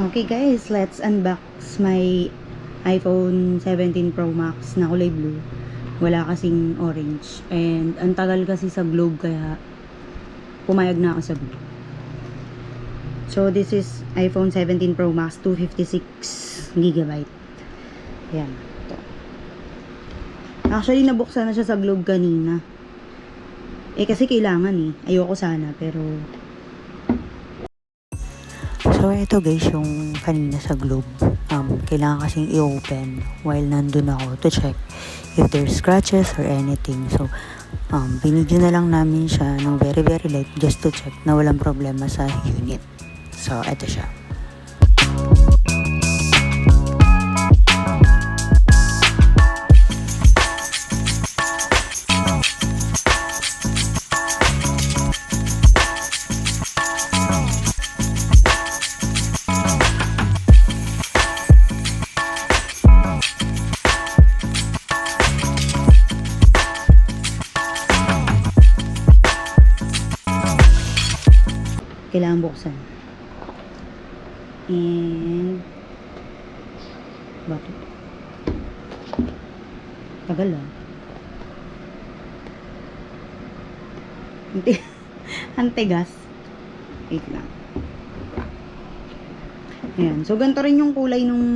Okay guys, let's unbox my iPhone 17 Pro Max na kulay blue. Wala kasing orange. And ang tagal kasi sa globe kaya pumayag na ako sa blue. So this is iPhone 17 Pro Max 256GB. Yan. Ito. Actually nabuksan na siya sa globe kanina. Kasi kailangan Ayoko sana pero so, ito guys, yung kanina sa globe. Kailangan kasing i-open while nandun ako to check if there's scratches or anything. So, binidyo na lang namin siya ng very light just to check na walang problema sa unit. So, ito siya. Kailangan buksan. And bakit? Tagal Antigas. Wait lang. Ayan. So, ganito rin yung kulay nung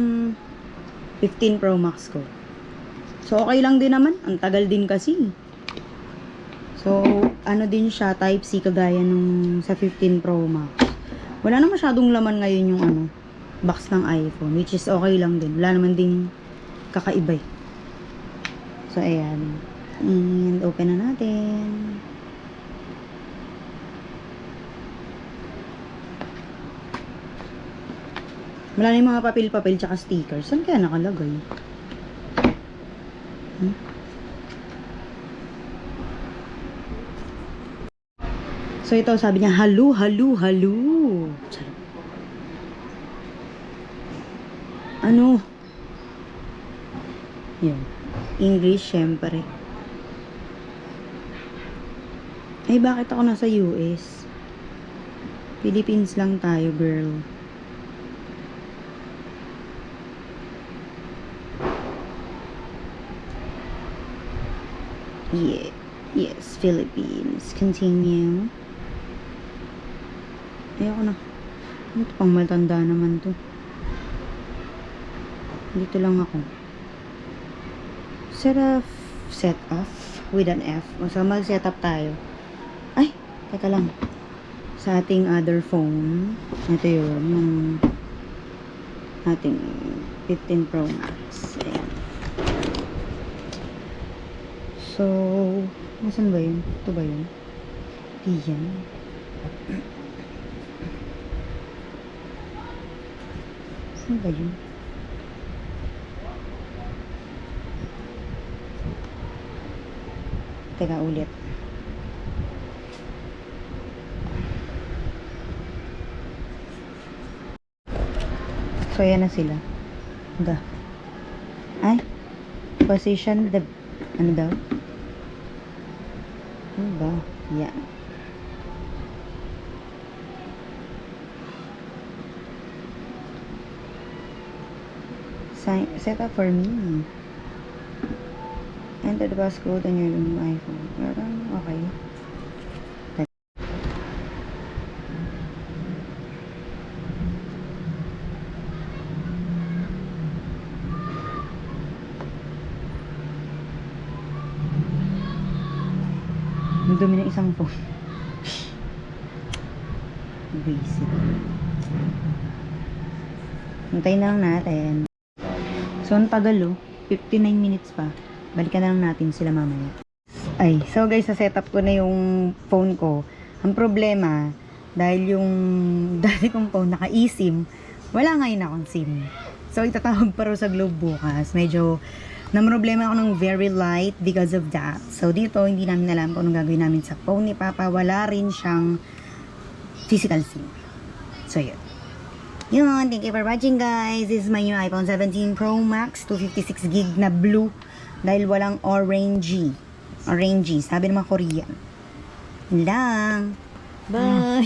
15 Pro Max ko. So, okay lang din naman. Ang tagal din kasi. So, ano din siya, Type-C kagaya nung sa 15 Pro Max. Wala na masyadong laman ngayon yung box ng iPhone, which is okay lang din. Wala naman din kakaiba. So, ayan. And open na natin. Wala na yung mga papel-papel tsaka stickers. Saan kaya nakalagay? So, ito, sabi niya, halu. Charot. Ano? Yan. English, syempre. Ay, bakit ako nasa US? Philippines lang tayo, girl. Yeah. Yes, Philippines. Continue. Ayoko na. Ito pang matanda naman to. Dito lang ako. Set off with an F. O so, mag-set up tayo. Ay! Teka lang. Sa ating other phone. Ito yun. Yung ating 15 Pro Max. Ayan. So, nasan ba yun? Ito ba yun? Diyan. Saan ba yun? Teka, ulit. So, ayan na sila. Ay, position the, ano daw? Ano ba? Yan. Set up for me. Enter the passcode on your new iPhone. Okay. Ang dumi ng isang phone. Basic. Hintayin na lang natin. So, ang tagal 59 minutes pa. Balikan na lang natin sila mamaya. Ay, so guys, sa-setup ko na yung phone ko. Ang problema, dahil yung dati kong phone naka-eSIM, wala ngayon akong SIM. So, itatawag pa rin sa Globe bukas. Medyo namroblema ako ng very light because of that. So, dito, hindi namin alam kung anong gagawin namin sa phone ni Papa. Wala rin siyang physical SIM. So, yun. Yun, thank you for watching guys. This is my new iPhone 17 Pro Max 256GB na blue dahil walang orangey. Sabi naman Korean. Yun lang. Bye.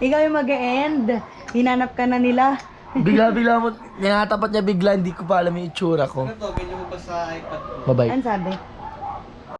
Ikaw yung mag-e-end. Hinanap ka na nila. Bigla-bigla mo, nangatapat niya bigla, hindi ko pa alam yung itsura ko. Ano to, ganyan mo ba sa iPad ko? Bye-bye. Ano sabi?